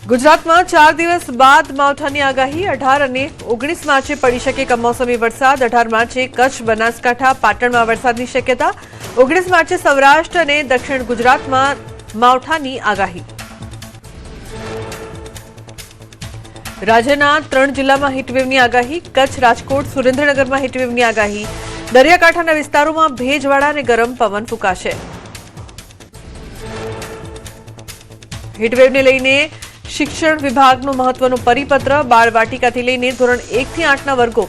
ગુજરાતમાં 4 દિવસ બાદ માવઠાની આગાહી 18 અને 19 માર્ચે પડી શકે કમોસમી વરસાદ 18 માર્ચે કચ્છ બનાસકાંઠા પાટણમાં વરસાદની શક્યતા 19 માર્ચે સૌરાષ્ટ્ર અને દક્ષિણ ગુજરાતમાં માવઠાની આગાહી રાજ્યના 3 જિલ્લામાં હીટવેવની આગાહી કચ્છ રાજકોટ સુરેન્દ્રનગરમાં હીટવેવની આગાહી દરિયાકાંઠાના વિસ્તારોમાં ભેજવાળા અને ગરમ પવન ફૂંકાશે હીટવેવને લઈને શિક્ષણ વિભાગનો મહત્વનો પરિપત્ર બાળવાટિકાથી લઈને ધોરણ 1 થી 8 ના વર્ગો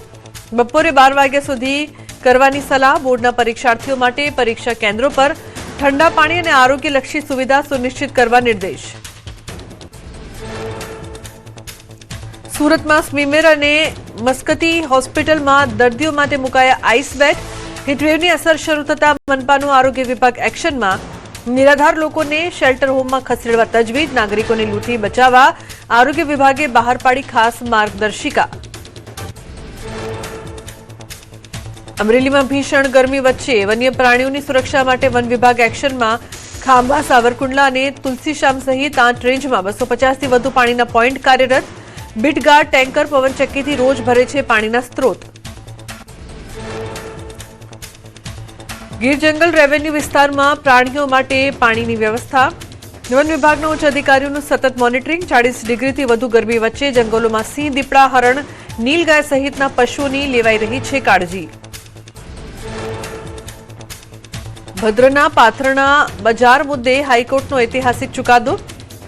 બપોરે 12 વાગ્યા સુધી કરવાની સલાહ બોર્ડના પરીક્ષાર્થીઓ માટે પરીક્ષા કેન્દ્રો પર ઠંડા પાણી અને આરોગ્યલક્ષી સુવિધા સુનિશ્ચિત કરવા નિર્દેશ સુરતમાં સ્મીમેર અને મસ્કતી હોસ્પિટલમાં દર્દીઓ માટે મુકાયા આઈસ બેગ હીટવેવની અસર શરૂ થતા મનપાનું આરોગ્ય વિભાગ એક્શનમાં નિરાધાર લોકોને શેલ્ટર હોમમાં ખસેડવા તજવીજ નાગરિકોને લૂંટી બચાવવા આરોગ્ય વિભાગે બહાર પાડી ખાસ માર્ગદર્શિકા અમરેલીમાં ભીષણ ગરમી વચ્ચે વન્ય પ્રાણીઓની સુરક્ષા માટે વન વિભાગ એક્શનમાં ખાંભા સાવરકુંડલા અને તુલસીશ્યામ સહિત 8 રેન્જમાં 250 થી વધુ પાણીના પોઈન્ટ કાર્યરત બીટગાર્ડ ટેન્કર પવનચક્કીથી રોજ ભરે છે પાણીના સ્ત્રોત ગીર જંગલ રેવન્યુ વિસ્તારમાં પ્રાણીઓ માટે પાણીની વ્યવસ્થા વન વિભાગના ઉચ્ચ અધિકારીઓનું સતત મોનિટરિંગ 40 ડિગ્રીથી વધુ ગરમી વચ્ચે જંગલોમાં સિંહ દીપડા હરણ નીલગાય સહિતના પશુઓની લેવાઈ રહી છે કાળજી ભદ્રના પાથરણા બજાર મુદ્દે હાઈકોર્ટનો ઐતિહાસિક ચુકાદો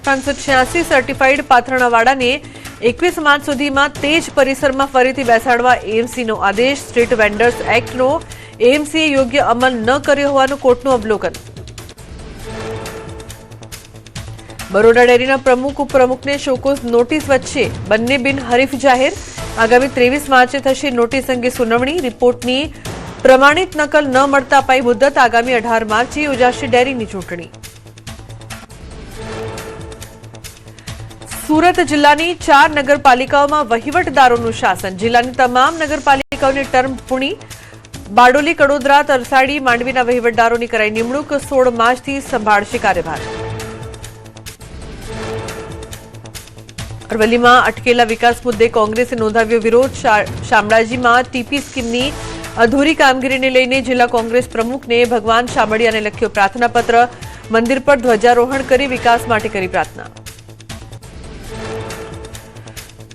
586 સર્ટિફાઈડ પાથરણાવાળાને 21 માર્ચ સુધીમાં તે જ પરિસરમાં ફરીથી બેસાડવા એએમસીનો આદેશ સ્ટ્રીટ વેન્ડર્સ એક્ટનો એએમસીએ યોગ્ય અમલ ન કર્યો હોવાનું કોર્ટનું અવલોકન બરોડા ડેરીના પ્રમુખ ઉપપ્રમુખને શોકોઝ નોટિસ વચ્ચે બંને બિનહરીફ જાહેર આગામી 23 માર્ચે થશે નોટિસ અંગે સુનાવણી રિપોર્ટની પ્રમાણિત નકલ ન મળતા અપાઈ મુદ્દત આગામી 18 માર્ચે યોજાશે ડેરીની ચૂંટણી સુરત જિલ્લાની 4 નગરપાલિકાઓમાં વહીવટદારોનું શાસન જિલ્લાની તમામ નગરપાલિકાઓની ટર્મ પૂરી બારડોલી કડોદરા તરસાડી માંડવીના વહીવટદારોની કરાઈ નિમણૂક 16 માર્ચથી સંભાળશે કાર્યભાર અરવલ્લીમાં અટકેલા વિકાસ મુદ્દે કોંગ્રેસે નોંધાવ્યો વિરોધ શામળાજીમાં ટીપી સ્કીમની અધૂરી કામગીરીને લઈને જિલ્લા કોંગ્રેસ પ્રમુખને ભગવાન શામળિયાને લખ્યો પ્રાર્થનાપત્ર મંદિર પર ધ્વજારોહણ કરી વિકાસ માટે કરી પ્રાર્થના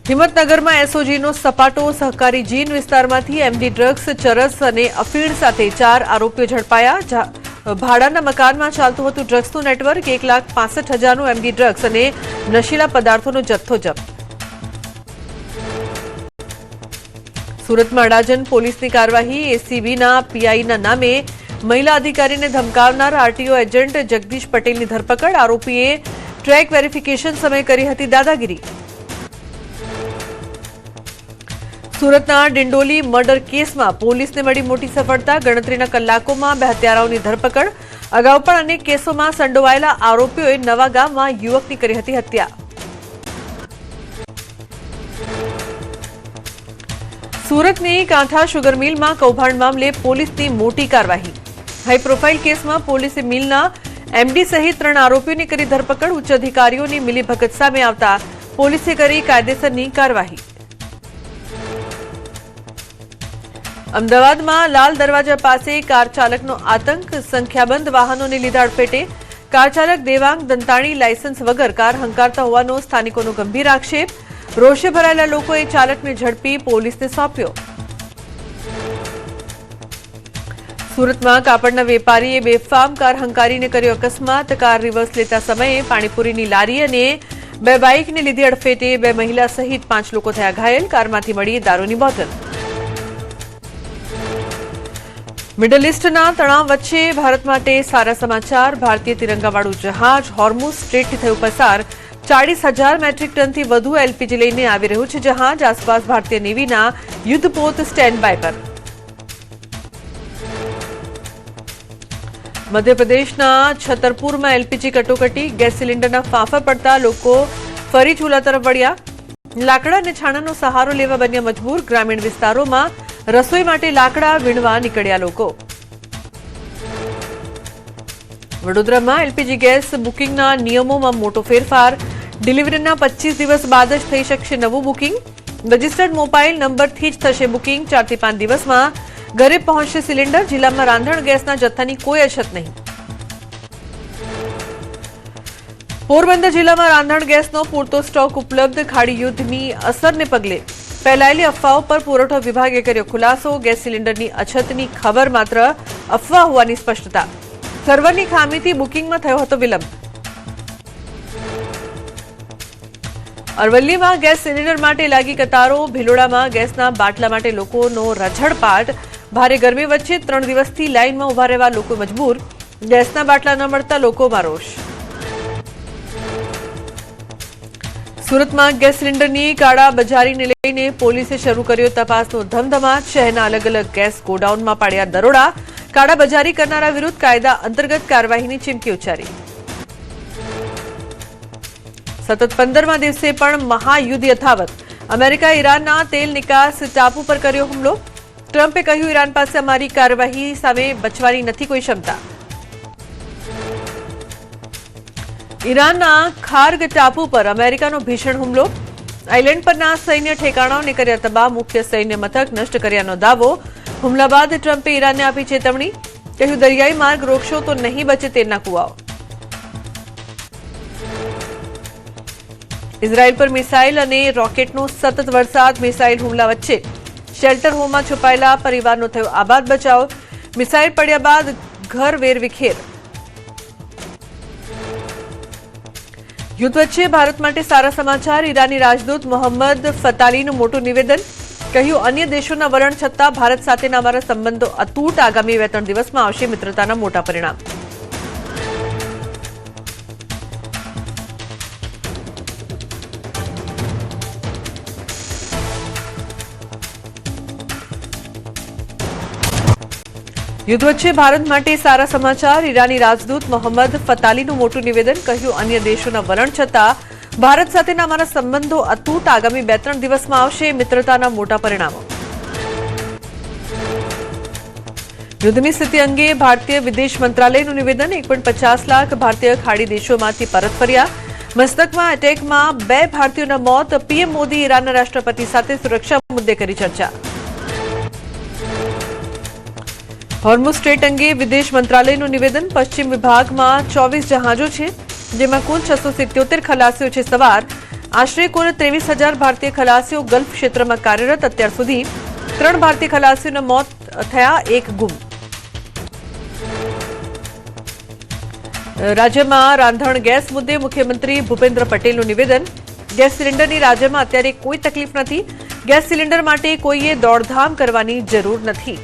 હિંમતનગરમાં એસઓજીનો સપાટો સહકારી જીન વિસ્તારમાંથી એમડી ડ્રગ્સ ચરસ અને અફીણ સાથે 4 આરોપીઓ ઝડપાયા ભાડાના મકાનમાં ચાલતું હતું ડ્રગ્સનું નેટવર્ક 1,65,000નું એમડી ડ્રગ્સ અને નશીલા પદાર્થોનો જથ્થો જપ્ત સુરતમાં અડાજણ પોલીસની કાર્યવાહી એસીબીના પીઆઈના નામે મહિલા અધિકારીને ધમકાવનાર આરટીઓ એજન્ટ જગદીશ પટેલની ધરપકડ આરોપીએ ટ્રેક વેરિફિકેશન સમયે કરી હતી દાદાગીરી સુરતના ડિંડોલી મર્ડર કેસમાં પોલીસને મળી મોટી સફળતા ગણતરીના કલાકોમાં 2 હત્યારાઓની ધરપકડ અગાઉ પણ અનેક કેસોમાં સંડોવાયેલા આરોપીઓએ નવા ગામમાં યુવકની કરી હતી હત્યા સુરતની કાંઠા શુગર મિલમાં કૌભાંડ મામલે પોલીસની મોટી કાર્યવાહી હાઈ પ્રોફાઇલ કેસમાં પોલીસે મિલના એમડી સહિત 3 આરોપીઓની કરી ધરપકડ ઉચ્ચ અધિકારીઓની મિલીભગત સામે આવતા પોલીસે કરી કાયદેસરની કાર્યવાહી અમદાવાદમાં લાલ દરવાજા પાસે કાર ચાલકનો આતંક સંખ્યાબંધ વાહનોને લીધા અડફેટે કાર ચાલક દેવાંગ દંતાણી લાયસન્સ વગર કાર હંકારતા હોવાનો સ્થાનિકોનો ગંભીર આક્ષેપ રોષે ભરાયેલા લોકોએ ચાલકને ઝડપી પોલીસને સોંપ્યો સુરતમાં કાપડના વેપારીએ બેફામ કાર હંકારીને કર્યો અકસ્માત કાર રિવર્સ લેતા સમયે પાણીપુરીની લારી અને 2 બાઇકને લીધી અડફેટે 2 મહિલા સહિત 5 લોકો થયા ઘાયલ કારમાંથી મળી દારૂની બોટલ મિડલ ઇસ્ટના તણાવ વચ્ચે ભારત માટે સારા સમાચાર ભારતીય તિરંગાવાળું જહાજ હોર્મુઝ સ્ટ્રેટથી થયું પસાર 40,000 મેટ્રિક ટનથી વધુ એલપીજી લઈને આવી રહ્યું છે જહાજ આસપાસ ભારતીય નેવીના યુદ્ધપોત સ્ટેન્ડ બાય પર મધ્યપ્રદેશના છતરપુરમાં એલપીજી કટોકટી ગેસ સિલિન્ડરના ફાંફા પડતા લોકો ફરી ચૂલા તરફ વળ્યા લાકડા અને છાણાનો સહારો લેવા બન્યા મજબૂર ગ્રામીણ વિસ્તારોમાં રસોઈ માટે લાકડા વીણવા નીકળ્યા લોકો વડોદરામાં એલપીજી ગેસ બુકિંગના નિયમોમાં મોટો ફેરફાર ડિલિવરીના 25 દિવસ બાદ જ થઈ શકશે નવું બુકિંગ. રજિસ્ટર્ડ મોબાઈલ નંબરથી જ થશે બુકિંગ. 4 થી 5 દિવસમાં ઘરે પહોંચશે સિલિન્ડર. જિલ્લામાં રાંધણ ગેસના જથ્થાની કોઈ અછત નહીં. પોરબંદર જિલ્લામાં રાંધણ ગેસનો પૂરતો સ્ટોક ઉપલબ્ધ. ખાડી યુદ્ધની અસરને પગલે ફેલાયેલી અફવાઓ પર પુરવઠા વિભાગે કર્યો ખુલાસો. ગેસ સિલિન્ડરની અછતની ખબર માત્ર અફવા હોવાની સ્પષ્ટતા. સર્વરની ખામીથી બુકિંગમાં થયો હતો વિલંબ. અરવલ્લીમાં ગેસ સિલિન્ડર માટે લાગી કતારો. ભિલોડામાં ગેસના બાટલા માટે લોકોનો રઝળપાટ. ભારે ગરમી વચ્ચે 3 દિવસથી લાઇનમાં ઉભા રહેવા લોકો મજબૂર. ગેસના બાટલા ન મળતા લોકોમાં રોષ. સુરતમાં ગેસ સિલિન્ડરની કાળાબજારીને લઈને પોલીસે શરૂ કર્યો તપાસનો ધમધમાટ. શહેરના અલગ અલગ ગેસ ગોડાઉનમાં પાડ્યા દરોડા. કાળાબજારી કરનારા વિરુદ્ધ કાયદા અંતર્ગત કાર્યવાહીની ચીમકી ઉચ્ચારી. સતત 15મા દિવસે પણ મહાયુદ્ધ યથાવત. અમેરિકાએ ઈરાનના તેલ નિકાસ ટાપુ પર કર્યો હુમલો. ટ્રમ્પે કહ્યું, ઈરાન પાસે અમારી કાર્યવાહી સામે બચવાની નથી કોઈ ક્ષમતા. ઈરાનના ખાર્ગ ટાપુ પર અમેરિકાનો ભીષણ હુમલો. આઇલેન્ડ પરના સૈન્ય ઠેકાણાઓને કર્યા તબાહ. મુખ્ય સૈન્ય મથક નષ્ટ કર્યાનો દાવો. હુમલા બાદ ટ્રમ્પે ઈરાનને આપી ચેતવણી. કહ્યું, દરિયાઈ માર્ગ રોકશો તો નહીં બચે તેલના કુવાઓ. ઇઝરાયલ પર મિસાઇલ અને રોકેટનો સતત વરસાદ. મિસાઇલ હુમલા વચ્ચે શેલ્ટર હોમમાં છુપાયેલા પરિવારનો થયો આબાદ બચાવ. મિસાઇલ પડ્યા બાદ ઘર વેરવિખેર. યુદ્ધ વચ્ચે ભારત માટે સારા સમાચાર. ઈરાની રાજદૂત મોહમ્મદ ફતાલીનું મોટું નિવેદન. કહ્યું, અન્ય દેશોના વલણ છતાં ભારત સાથેના અમારા સંબંધો અતૂટ. આગામી 2-3 દિવસમાં આવશે મિત્રતાના મોટા પરિણામ. યુદ્ધ વચ્ચે ભારત માટે સારા સમાચાર. ઈરાની રાજદૂત મોહમ્મદ ફતાલીનું મોટું નિવેદન. કહ્યું, અન્ય દેશોના વલણ છતાં ભારત સાથેના અમારા સંબંધો અતૂટ. આગામી 2-3 દિવસમાં આવશે મિત્રતાના મોટા પરિણામો. યુદ્ધની સ્થિતિ અંગે ભારતીય વિદેશ મંત્રાલયનું નિવેદન. 1.50 લાખ ભારતીય ખાડી દેશોમાંથી પરત ફર્યા. મસ્તકમાં એટેકમાં 2 ભારતીયોના મોત. પીએમ મોદી ઈરાનના રાષ્ટ્રપતિ સાથે સુરક્ષા મુદ્દે કરી ચર્ચા. હોર્મુઝ સ્ટ્રેટ અંગે વિદેશ મંત્રાલયનું નિવેદન. પશ્ચિમ વિભાગમાં 24 જહાજો છે, જેમાં કુલ 677 ખલાસીઓ છે સવાર. આશરે કુલ 23,000 ભારતીય ખલાસીઓ ગલ્ફ ક્ષેત્રમાં કાર્યરત. અત્યાર સુધી 3 ભારતીય ખલાસીઓના મોત થયા, 1 ગુમ. રાજ્યમાં રાંધણ ગેસ મુદ્દે મુખ્યમંત્રી ભૂપેન્દ્ર પટેલનું નિવેદન. ગેસ સિલિન્ડરની રાજ્યમાં અત્યારે કોઈ તકલીફ નથી. ગેસ સિલિન્ડર માટે કોઈએ દોડધામ કરવાની જરૂર નથી.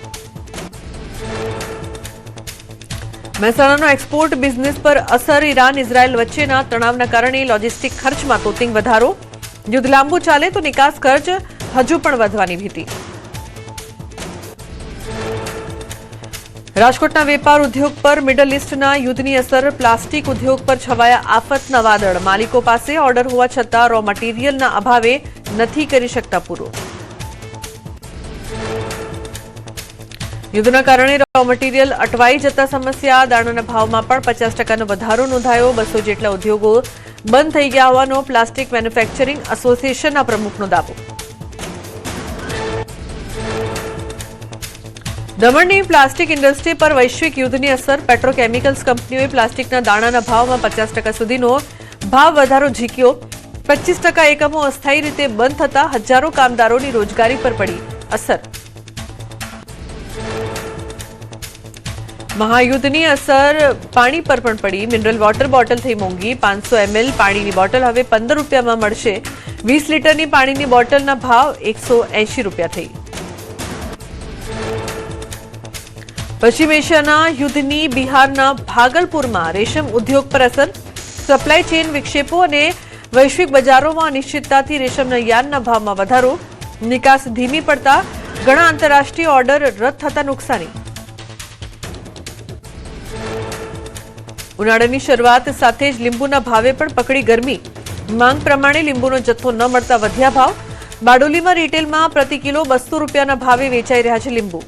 મહેસાણાનો એક્સપોર્ટ બિઝનેસ પર અસર. ઈરાન ઇઝરાયલ વચ્ચેના તણાવના કારણે લોજિસ્ટિક ખર્ચમાં તોતિંગ વધારો. યુદ્ધ લાંબુ ચાલે તો નિકાસ ખર્ચ હજુ પણ વધવાની ભીતિ. રાજકોટના વેપાર ઉદ્યોગ પર મિડલ ઇસ્ટના યુદ્ધની અસર. પ્લાસ્ટિક ઉદ્યોગ પર છવાયા આફતના વાદળ. માલિકો પાસે ઓર્ડર હોવા છતાં રો મટીરિયલના અભાવે નથી કરી શકતા પૂરો. યુદ્ધના કારણે રો મટીરિયલ અટવાઈ જતા સમસ્યા. દાણાના ભાવમાં પણ 50% વધારો નોંધાયો. 200 જેટલા ઉદ્યોગો બંધ થઈ ગયા હોવાનો પ્લાસ્ટિક મેન્યુફેક્ચરિંગ એસોસિએશનના પ્રમુખનો દાવો. દમણની પ્લાસ્ટિક ઇન્ડસ્ટ્રી પર વૈશ્વિક યુદ્ધની અસર. પેટ્રોકેમિકલ્સ કંપનીઓએ પ્લાસ્ટિકના દાણાના ભાવમાં 50% સુધીનો ભાવ વધારો ઝીક્યો. 25% એકમો અસ્થાયી રીતે બંધ થતા હજારો કામદારોની રોજગારી પર પડી અસર. મહાયુદ્ધની અસર પાણી પર પણ પડી. મિનરલ વોટર બોટલ થઈ મોંઘી. 500 ml પાણીની બોટલ હવે 15 રૂપિયામાં મળશે. 20 લીટરની પાણીની બોટલના ભાવ 180 રૂપિયા થઈ. પશ્ચિમ એશિયાના યુદ્ધની બિહારના ભાગલપુરમાં રેશમ ઉદ્યોગ પર અસર. સપ્લાય ચેઇન વિક્ષેપો અને વૈશ્વિક બજારોમાં અનિશ્ચિતતાથી રેશમના યાર્નના ભાવમાં વધારો. નિકાસ ધીમી પડતા ઘણા આંતરરાષ્ટ્રીય ઓર્ડર રદ થતા નુકસાની. ઉનાળાની શરૂઆત સાથે જ લીંબુના ભાવે પણ પકડી ગરમી. માંગ પ્રમાણે લીંબુનો જથ્થો ન મળતા વધ્યા ભાવ. બારડોલીમાં રિટેલમાં પ્રતિ કિલો 200 રૂપિયાના ભાવે વેચાઈ રહ્યા છે લીંબુ.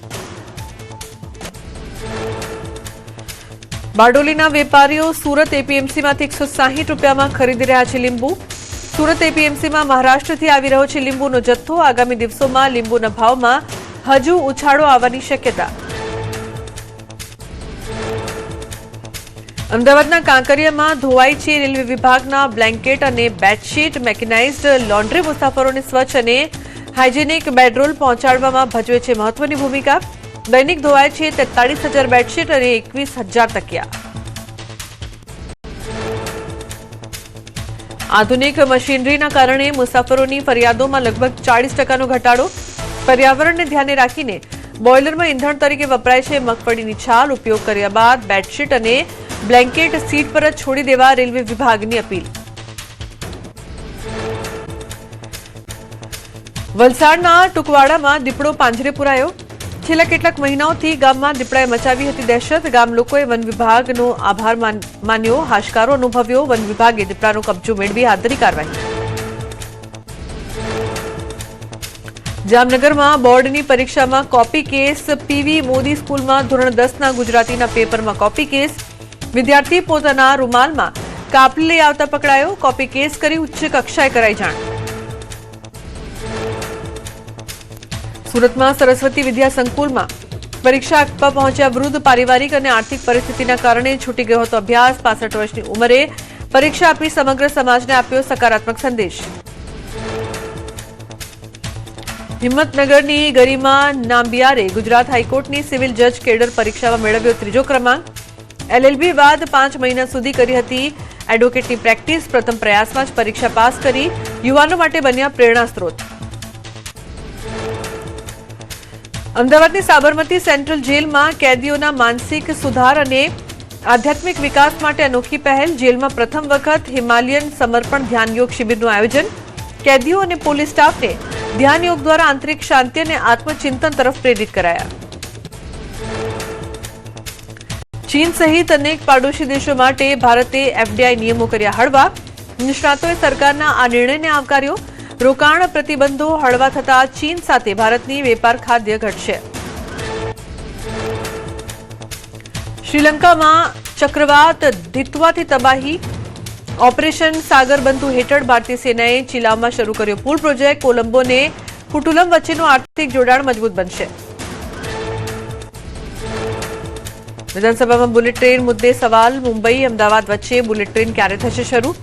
બારડોલીના વેપારીઓ સુરત એપીએમસીમાંથી 160 રૂપિયામાં ખરીદી રહ્યા છે લીંબુ. સુરત એપીએમસીમાં મહારાષ્ટ્રથી આવી રહ્યો છે લીંબુનો જથ્થો. આગામી દિવસોમાં લીંબુના ભાવમાં હજુ ઉછાળો આવવાની શક્યતા. અમદાવાદના કાંકરિયામાં ધોવાઈ છે રેલવે વિભાગના બ્લેન્કેટ અને બેડશીટ. મેકેનાઇઝડ લોન્ડ્રી મુસાફરોને સ્વચ્છ અને હાઇજેનિક બેડરોલ પહોંચાડવામાં ભજવે છે મહત્વની ભૂમિકા. દૈનિક ધોવાય છે 43,000 બેડશીટ અને 21,000 તકિયા. આધુનિક મશીનરીના કારણે મુસાફરોની ફરિયાદોમાં લગભગ 40% ઘટાડો. પર્યાવરણને ધ્યાને રાખીને બોઇલરમાં ઇંધણ તરીકે વપરાય છે મગફળીની છાલ. ઉપયોગ કર્યા બાદ બેડશીટ અને બ્લેન્કેટ સીટ પર જ છોડી દેવા રેલવે વિભાગની અપીલ. વલસાડના ટુકવાડામાં દીપડો પાંજરે પુરાયો. છેલ્લા કેટલાક મહિનાઓથી ગામમાં દીપડાએ મચાવી હતી દહેશત. ગામ લોકોએ વન વિભાગનો આભાર માન્યો, હાશકારો અનુભવ્યો. વન વિભાગે દીપડાનો કબજો મેળવી હાથ ધરી કાર્યવાહી. જામનગરમાં બોર્ડની પરીક્ષામાં કોપી કેસ. પીવી મોદી સ્કૂલમાં ધોરણ 10ના ગુજરાતીના પેપરમાં કોપી કેસ. વિદ્યાર્થી પોતાના રૂમાલમાં કાપલી લઈ આવતા પકડાયો. કોપી કેસ કરી ઉચ્ચ કક્ષાએ કરાઈ જાણ. સુરતમાં સરસ્વતી વિદ્યા સંકુલમાં પરીક્ષા આપવા પહોંચ્યા વૃદ્ધ. પારિવારિક અને આર્થિક પરિસ્થિતિના કારણે છૂટી ગયો હતો અભ્યાસ. 65 વર્ષની ઉંમરે પરીક્ષા આપી સમગ્ર સમાજને આપ્યો સકારાત્મક સંદેશ. હિંમતનગરની ગરિમા નાંબિયારે ગુજરાત હાઈકોર્ટની સિવિલ જજ કેડર પરીક્ષામાં મેળવ્યો 3જો ક્રમાંક. એલએલબી બાદ 5 મહિના સુધી કરી હતી એડવોકેટની પ્રેક્ટિસ. પ્રથમ પ્રયાસમાં જ પરીક્ષા પાસ કરી યુવાનો માટે બન્યા પ્રેરણા સ્ત્રોત. અમદાવાદની સાબરમતી સેન્ટ્રલ જેલમાં કેદીઓના માનસિક સુધાર અને આધ્યાત્મિક વિકાસ માટે અનોખી પહેલ. જેલમાં પ્રથમ વખત હિમાલયન સમર્પણ ધ્યાન યોગ શિબિરનું આયોજન. કેદીઓ અને પોલીસ સ્ટાફને ધ્યાન યોગ દ્વારા આંતરિક શાંતિ અને આત્મચિંતન તરફ પ્રેરિત કરાયા. ચીન સહિત અનેક પાડોશી દેશો માટે ભારતે એફડીઆઈ નિયમો કર્યા હળવા. નિષ્ણાતોએ સરકારના આ નિર્ણયને આવકાર્યો. રોકાણ પ્રતિબંધો હળવા થતા ચીન સાથે ભારતની વેપાર ખાદ્ય ઘટશે. શ્રીલંકામાં ચક્રવાત દિત્વાથી તબાહી. ઓપરેશન સાગરબંધુ હેઠળ ભારતીય સેનાએ ચિલાવમાં શરૂ કર્યો પુલ પ્રોજેક્ટ. કોલંબો અને કુટુલમ વચ્ચેનું આર્થિક જોડાણ મજબૂત બનશે. વિધાનસભામાં બુલેટ ટ્રેન મુદ્દે સવાલ. મુંબઈ અમદાવાદ વચ્ચે બુલેટ ટ્રેન ક્યારે થશે શરૂ?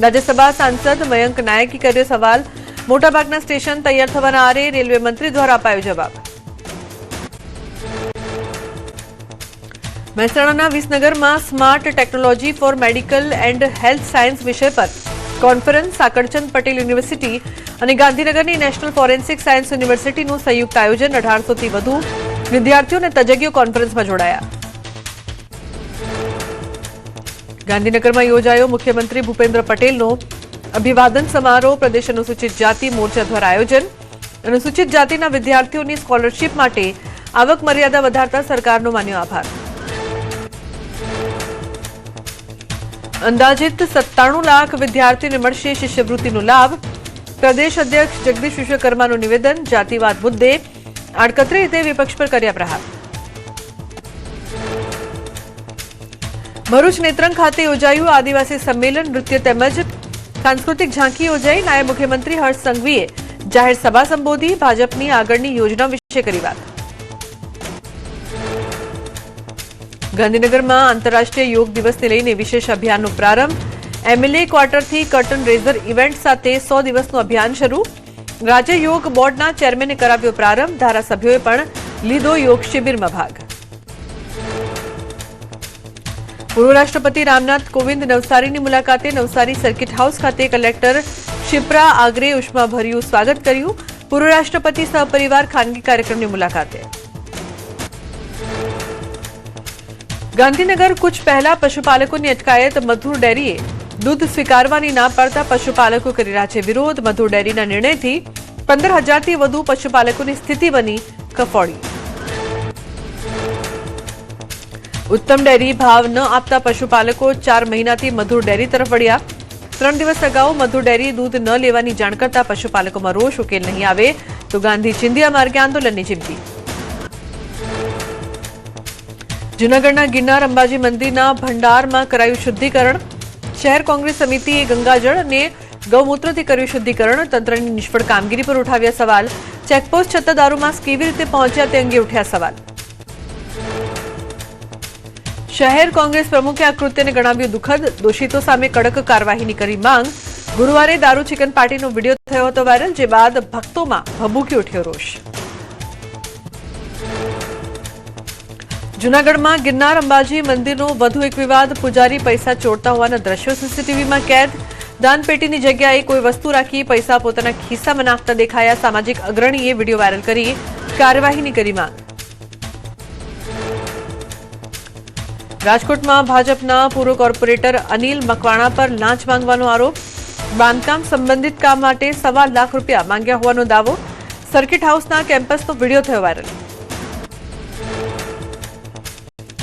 રાજ્યસભા સાંસદ મયંક નાયકે કર્યો સવાલ. મોટાભાગના સ્ટેશન તૈયાર થવાના આરે રેલવે મંત્રી દ્વારા અપાયો જવાબ. મહેસાણાના વિસનગરમાં smart technology for medical and health science વિષય પર કોન્ફરન્સ. સાકરચંદ પટેલ યુનિવર્સિટી અને ગાંધીનગરની નેશનલ ફોરેન્સિક સાયન્સ યુનિવર્સિટીનું સંયુક્ત આયોજન. 1800થી વધુ વિદ્યાર્થીઓ અને તજજ્ઞો કોન્ફરન્સમાં જોડાયા. ગાંધીનગરમાં યોજાયો મુખ્યમંત્રી ભૂપેન્દ્ર પટેલનો અભિવાદન સમારોહ. પ્રદેશ અનુસૂચિત જાતિ મોરચા દ્વારા આયોજન. અનુસૂચિત જાતિના વિદ્યાર્થીઓની સ્કોલરશીપ માટે આવક મર્યાદા વધારતા સરકારનો માન્યો આભાર. અંદાજિત 97 લાખ વિદ્યાર્થીઓને મળશે શિષ્યવૃત્તિનો લાભ. પ્રદેશ અધ્યક્ષ જગદીશ વિશ્વકર્માનું નિવેદન. જાતિવાદ મુદ્દે આડકતરી રીતે વિપક્ષ પર કર્યા પ્રહાર. ભરૂચ નેત્રંગ ખાતે યોજાયું આદિવાસી સંમેલન. નૃત્ય તેમજ સાંસ્કૃતિક ઝાંખી યોજાઈ. નાયબ મુખ્યમંત્રી હર્ષ સંઘવીએ જાહેર સભા સંબોધી. ભાજપની આગળની યોજના વિશે કરી વાત. ગાંધીનગરમાં આંતરરાષ્ટ્રીય યોગ દિવસને લઈને વિશેષ અભિયાનનો પ્રારંભ. એમએલએ ક્વાર્ટરથી કર્ટન રેઝર ઇવેન્ટ સાથે 100 દિવસનું અભિયાન શરૂ. રાજ્ય યોગ બોર્ડના ચેરમેને કરાવ્યો પ્રારંભ. ધારાસભ્યોએ પણ લીધો યોગ શિબિરમાં ભાગ. પૂર્વ રાષ્ટ્રપતિ રામનાથ કોવિંદ નવસારીની મુલાકાતે. નવસારી સર્કિટ હાઉસ ખાતે કલેક્ટર ક્ષિપ્રા આગરે ઉષ્માભર્યું સ્વાગત કર્યું. પૂર્વ રાષ્ટ્રપતિ સહપરિવાર ખાનગી કાર્યક્રમની મુલાકાતે. ગાંધીનગર કુછ પહેલા પશુપાલકોની અટકાયત. મધુર ડેરીએ દૂધ સ્વીકારવાની ના પાડતા પશુપાલકો કરી રહ્યા છે વિરોધ. મધુર ડેરીના નિર્ણયથી 15,000થી વધુ પશુપાલકોની સ્થિતિ બની કફોડી. ઉત્તમ ડેરી ભાવ ન આપતા પશુપાલકો 4 મહિનાથી મધુર ડેરી તરફ વળ્યા. 3 દિવસ અગાઉ મધુર ડેરી દૂધ ન લેવાની જાણ કરતા પશુપાલકોમાં રોષ. ઉકેલ નહીં આવે તો ગાંધી ચિંધિયા માર્ગે આંદોલનની ચીમકી. જૂનાગઢના ગિરનાર અંબાજી મંદિરના ભંડારમાં કરાયું શુદ્ધિકરણ. શહેર કોંગ્રેસ સમિતિએ ગંગાજળ અને ગૌમૂત્રથી કર્યું શુદ્ધિકરણ, તંત્રની નિષ્ફળ કામગીરી પર ઉઠાવ્યા સવાલ. ચેકપોસ્ટ છતાં દારૂમાસ કેવી રીતે પહોંચ્યા તે અંગે ઉઠ્યા સવાલ. શહેર કોંગ્રેસ પ્રમુખે આ કૃત્યને ગણાવ્યું દુઃખદ, દોષિતો સામે કડક કાર્યવાહીની કરી માંગ. ગુરુવારે દારૂ ચિકન પાર્ટીનો વિડીયો થયો હતો વાયરલ, જે બાદ ભક્તોમાં ભભૂકી ઉઠ્યો રોષ. જૂનાગઢમાં ગિરનાર અંબાજી મંદિરનો વધુ એક વિવાદ. પૂજારી પૈસા ચોરતા હોવાના દ્રશ્યો સીસીટીવીમાં કેદ. દાનપેટીની જગ્યાએ કોઈ વસ્તુ રાખી પૈસા પોતાના ખિસ્સામાં નાખતા દેખાયા. સામાજિક અગ્રણીએ વિડીયો વાયરલ કરી કાર્યવાહીની કરી માંગ. રાજકોટમાં ભાજપના પૂર્વ કોર્પોરેટર અનિલ મકવાણા પર લાંચ માંગવાનો આરોપ. બાંધકામ સંબંધિત કામ માટે ₹1.25 લાખ માંગ્યા હોવાનો દાવો. સર્કિટ હાઉસના કેમ્પસનો વિડીયો થયો વાયરલ.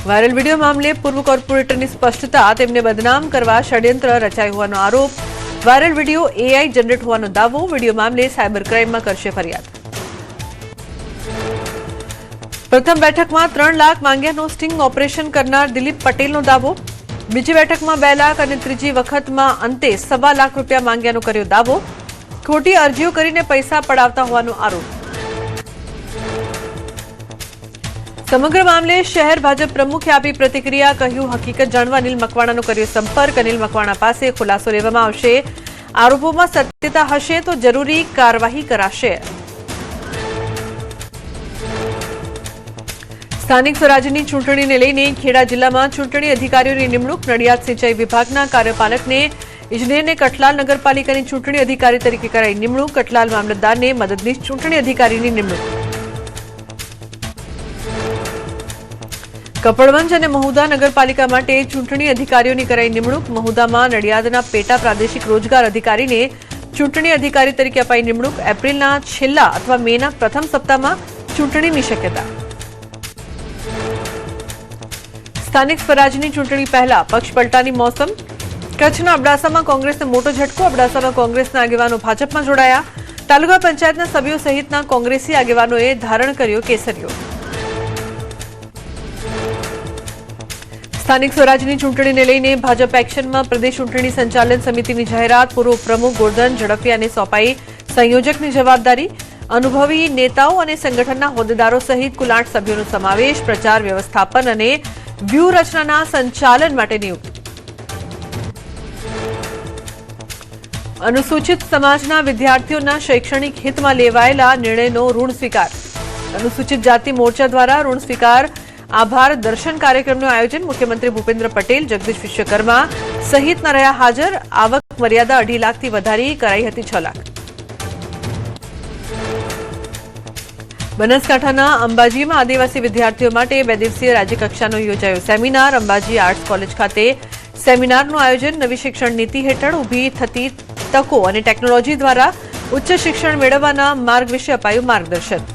વાયરલ વિડીયો મામલે પૂર્વ કોર્પોરેટરની સ્પષ્ટતા. તેમને બદનામ કરવા ષડયંત્ર રચાયું હોવાનો આરોપ. વાયરલ વિડીયો AI જનરેટ હોવાનો દાવો. વિડીયો મામલે સાયબર ક્રાઇમમાં કરશે ફરિયાદ. પ્રથમ બેઠકમાં 3 લાખ માંગ્યાનો સ્ટિંગ ઓપરેશન કરનાર દિલીપ પટેલનો દાવો. બીજી બેઠકમાં 2 લાખ અને ત્રીજી વખતમાં અંતે ₹1.25 લાખ માંગ્યાનો કર્યો દાવો. ખોટી અરજીઓ કરીને પૈસા પડાવતા હોવાનો આરોપ. સમગ્ર મામલે શહેર ભાજપ પ્રમુખે આપી પ્રતિક્રિયા. કહ્યું, હકીકત જાણવા અનિલ મકવાણાનો કર્યો સંપર્ક. અનિલ મકવાણા પાસે ખુલાસો લેવામાં આવશે. આરોપોમાં સત્યતા હશે તો જરૂરી કાર્યવાહી કરાશે. સ્થાનિક સ્વરાજ્યની ચૂંટણીને લઈને ખેડા જિલ્લામાં ચૂંટણી અધિકારીઓની નિમણૂક. નડિયાદ સિંચાઈ વિભાગના કાર્યપાલકને ઇજનેરને કઠલાલ નગરપાલિકાની ચૂંટણી અધિકારી તરીકે કરાઈ નિમણૂક. કઠલાલ મામલતદારને મદદનીશ ચૂંટણી અધિકારીની નિમણૂક. કપડવંજ અને મહુધા નગરપાલિકા માટે ચૂંટણી અધિકારીઓની કરાઈ નિમણૂક. મહુધામાં નડિયાદના પેટા પ્રાદેશિક રોજગાર અધિકારીને ચૂંટણી અધિકારી તરીકે અપાઈ નિમણૂક. એપ્રિલના છેલ્લા અથવા મેના પ્રથમ સપ્તાહમાં ચૂંટણીની શક્યતા. સ્થાનિક સ્વરાજ્યની ચૂંટણી પહેલા પક્ષ પલટાની મોસમ. કચ્છના અબડાસામાં કોંગ્રેસને મોટો ઝટકો. અબડાસામાં કોંગ્રેસના આગેવાનો ભાજપમાં જોડાયા. તાલુકા પંચાયતના સભ્યો સહિતના કોંગ્રેસી આગેવાનોએ ધારણ કર્યો કેસરીઓ. સ્થાનિક સ્વરાજ્યની ચૂંટણીને લઈને ભાજપ એક્શનમાં. પ્રદેશ ચૂંટણી સંચાલન સમિતિની જાહેરાત. પૂર્વ પ્રમુખ ગોરધન ઝડફિયાને સોંપાઈ સંયોજકની જવાબદારી. અનુભવી નેતાઓ અને સંગઠનના હોદ્દેદારો સહિત કુલ 8 સભ્યોનો સમાવેશ. પ્રચાર, વ્યવસ્થાપન અને વ્યૂહરચનાના સંચાલન માટે નિયુક્ત. અનુસૂચિત સમાજના વિદ્યાર્થીઓના શૈક્ષણિક હિતમાં લેવાયેલા નિર્ણયનો ઋણ સ્વીકાર. અનુસૂચિત જાતિ મોરચા દ્વારા ઋણ સ્વીકાર આભાર દર્શન કાર્યક્રમનું આયોજન. મુખ્યમંત્રી ભૂપેન્દ્ર પટેલ, જગદીશ વિશ્વકર્મા સહિતના રહ્યા હાજર. આવક મર્યાદા 2.5 લાખથી વધારી કરાઈ હતી 6 લાખ. બનાસકાંઠાના અંબાજીમાં આદિવાસી વિદ્યાર્થીઓ માટે 2 દિવસીય રાજ્યકક્ષાનો યોજાયો સેમિનાર. અંબાજી આર્ટ્સ કોલેજ ખાતે સેમિનારનું આયોજન. નવી શિક્ષણ નીતિ હેઠળ ઊભી થતી તકો અને ટેકનોલોજી દ્વારા ઉચ્ચ શિક્ષણ મેળવવાના માર્ગ વિશે અપાયું માર્ગદર્શન.